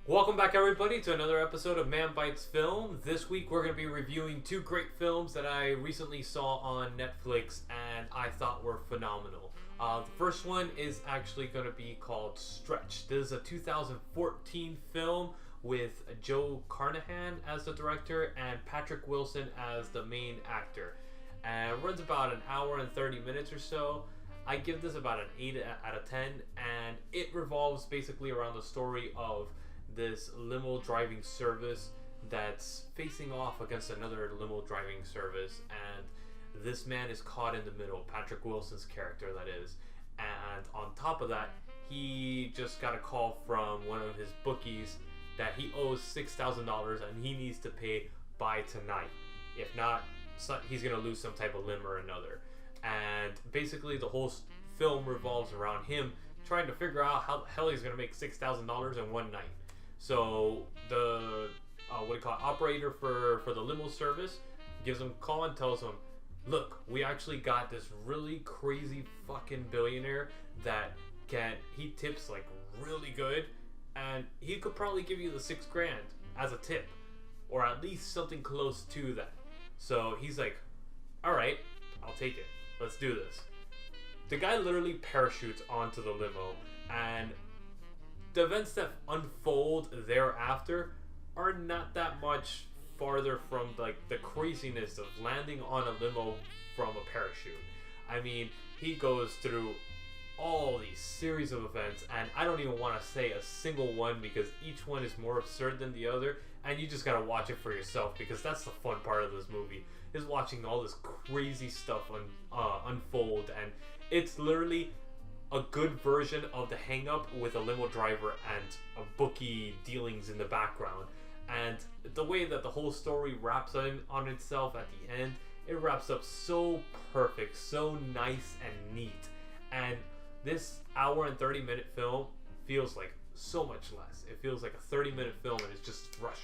Welcome back, everybody, to another episode of Man Bites Film. This week, we're going to be reviewing two great films that I recently saw on Netflix and I thought were phenomenal. The first one is actually going to be called Stretch. This is a 2014 film with Joe Carnahan as the director and Patrick Wilson as the main actor. And it runs about an hour and 30 minutes or so. I give this about an 8 out of 10, and it revolves basically around the story of this limo driving service that's facing off against another limo driving service, and this man is caught in the middle, Patrick Wilson's character that is. And on top of that, he just got a call from one of his bookies that he owes $6,000 and he needs to pay by tonight. If not, he's gonna lose some type of limb or another. And basically the whole film revolves around him trying to figure out how the hell he's gonna make $6,000 in one night. So the operator for the limo service gives him a call and tells him, look, we actually got this really crazy fucking billionaire that he tips like really good, and he could probably give you the $6,000 as a tip, or at least something close to that. So he's like, all right, I'll take it. Let's do this. The guy literally parachutes onto the limo, and the events that unfold thereafter are not that much farther from like the craziness of landing on a limo from a parachute. I mean, he goes through all these series of events, and I don't even want to say a single one because each one is more absurd than the other, and you just gotta watch it for yourself because that's the fun part of this movie, is watching all this crazy stuff unfold. And it's literally a good version of The Hang Up with a limo driver and a bookie dealings in the background. And the way that the whole story wraps on itself at the end, it wraps up so perfect, so nice and neat. And this hour and 30 minute film feels like so much less. It feels like a 30-minute film, and it's just rush.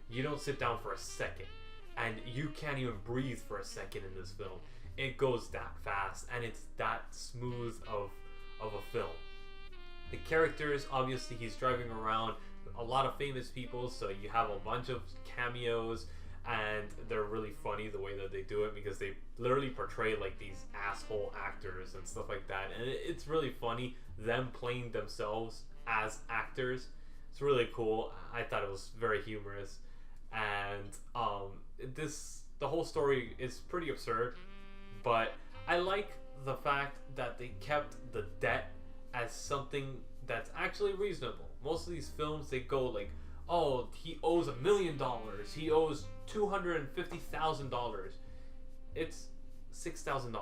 You don't sit down for a second, and you can't even breathe for a second in this film. It goes that fast, and it's that smooth of a film. The characters, obviously, he's driving around a lot of famous people, so you have a bunch of cameos, and they're really funny the way that they do it because they literally portray like these asshole actors and stuff like that, and it's really funny them playing themselves as actors. It's really cool. I thought it was very humorous, and the whole story is pretty absurd, but I like the fact that they kept the debt as something that's actually reasonable. Most of these films, they go like, oh, he owes $1 million, he owes $250,000. It's $6,000.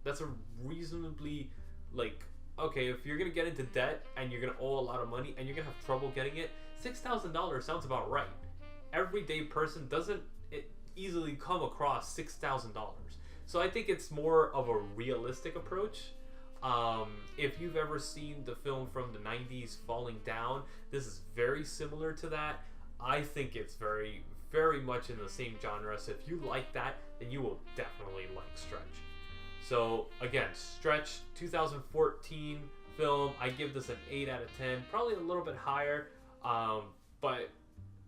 That's a reasonably, like, okay, if you're gonna get into debt and you're gonna owe a lot of money and you're gonna have trouble getting it, $6,000 sounds about right. Everyday person doesn't easily come across $6,000. So I think it's more of a realistic approach. If you've ever seen the film from the 90s, Falling Down, this is very similar to that. I think it's very, very much in the same genre. So if you like that, then you will definitely like Stretch. So again, Stretch, 2014 film. I give this an 8 out of 10, probably a little bit higher, but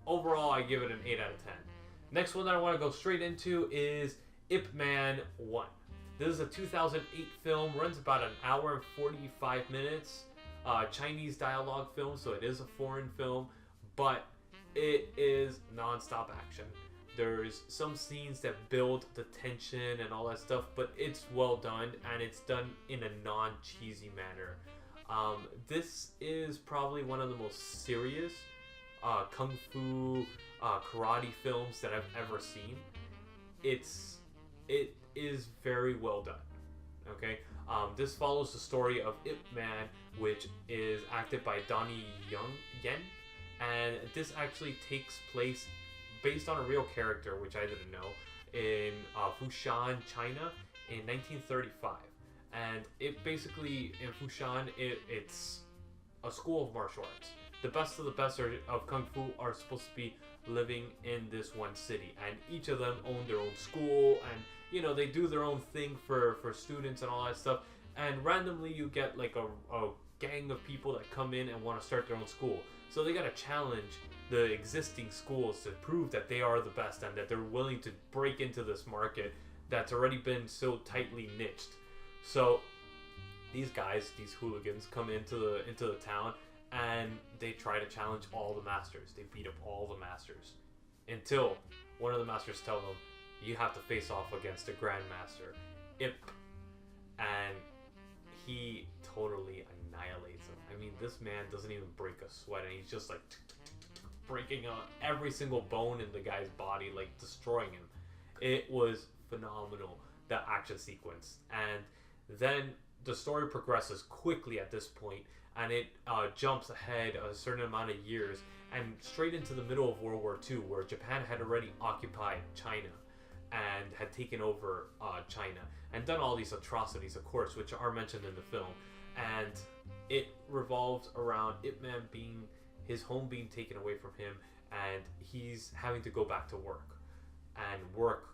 overall I give it an 8 out of 10. Next one that I want to go straight into is Ip Man 1. This is a 2008 film, runs about an hour and 45 minutes. Chinese dialogue film, so it is a foreign film, but it is non-stop action. There's some scenes that build the tension and all that stuff, but it's well done, and it's done in a non-cheesy manner. This is probably one of the most serious kung fu karate films that I've ever seen. It is very well done. Okay, this follows the story of Ip Man, which is acted by Donnie Yen, and this actually takes place based on a real character, which I didn't know, in Fushan, China, in 1935. And it basically, in Fushan, it's a school of martial arts. The best of the best of Kung Fu are supposed to be living in this one city, and each of them own their own school, and you know, they do their own thing for students and all that stuff. And randomly you get like a gang of people that come in and want to start their own school. So they got to challenge the existing schools to prove that they are the best and that they're willing to break into this market that's already been so tightly niched. So these guys, these hooligans, come into the town and they try to challenge all the masters. They beat up all the masters until one of the masters tell them, you have to face off against the Grandmaster, Ip. And he totally annihilates him. I mean, this man doesn't even break a sweat, and he's just like breaking every single bone in the guy's body, like destroying him. It was phenomenal, the action sequence. And then the story progresses quickly at this point, and it jumps ahead a certain amount of years and straight into the middle of World War II, where Japan had already occupied China and had taken over China and done all these atrocities, of course, which are mentioned in the film. And it revolves around Ip Man his home being taken away from him, and he's having to go back to work and work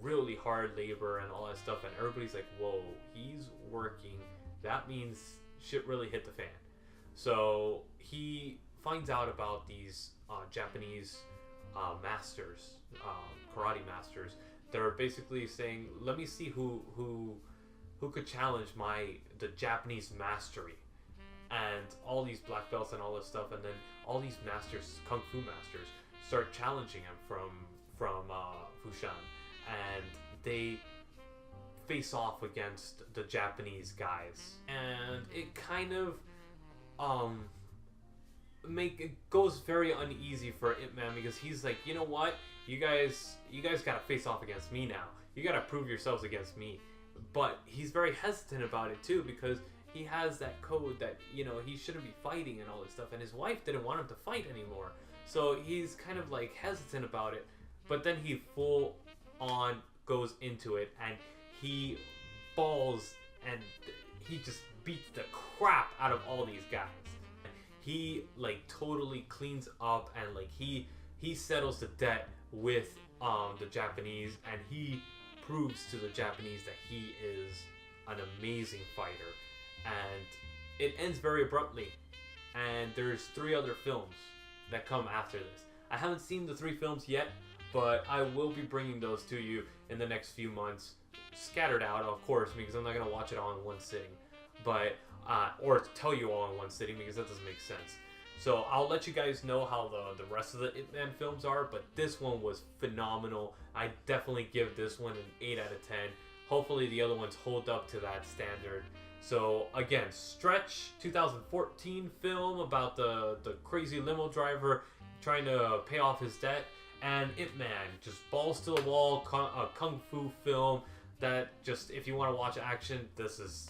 really hard labor and all that stuff. And everybody's like, whoa, he's working. That means shit really hit the fan. So he finds out about these Japanese masters, karate masters. They're basically saying, let me see who could challenge the Japanese mastery. And all these black belts and all this stuff, and then all these masters, kung fu masters, start challenging him from Fushan, and they face off against the Japanese guys. And it kind of it goes very uneasy for Ip Man, because he's like, you know what, you guys gotta face off against me now. You gotta prove yourselves against me. But he's very hesitant about it too, because he has that code that, you know, he shouldn't be fighting and all this stuff, and his wife didn't want him to fight anymore. So he's kind of like hesitant about it, but then he full on goes into it, and he balls, and he just beats the crap out of all these guys. He like totally cleans up, and like he settles the debt with the Japanese, and he proves to the Japanese that he is an amazing fighter. And it ends very abruptly, and there's 3 other films that come after this. I haven't seen the 3 films yet, but I will be bringing those to you in the next few months, scattered out, of course, because I'm not going to watch it all in one sitting, but or tell you all in one sitting, because that doesn't make sense. So I'll let you guys know how the rest of the Ip Man films are, but this one was phenomenal. I definitely give this one an 8 out of 10. Hopefully the other ones hold up to that standard. So again, Stretch, 2014 film about the crazy limo driver trying to pay off his debt, and Ip Man, just balls to the wall, a kung fu film that just, if you want to watch action, this is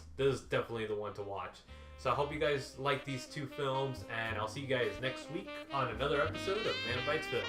definitely the one to watch. So I hope you guys like these 2 films, and I'll see you guys next week on another episode of Man Bites Film.